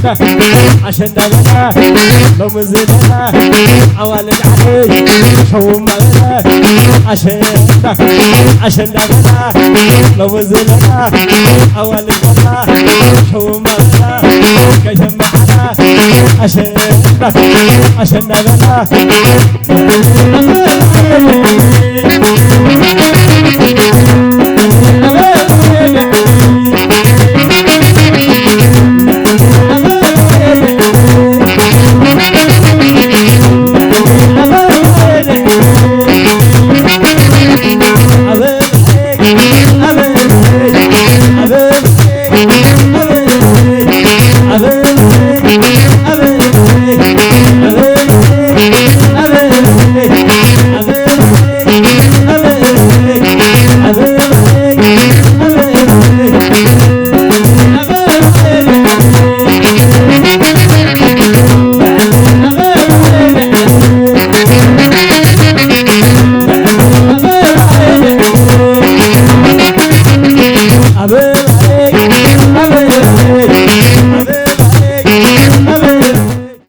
عشان دبنا لو مزلنا عوالد علي شو مغلا عشان دبنا لو مزلنا عوالد علي شو مغلا كيف محنا عشان دبنا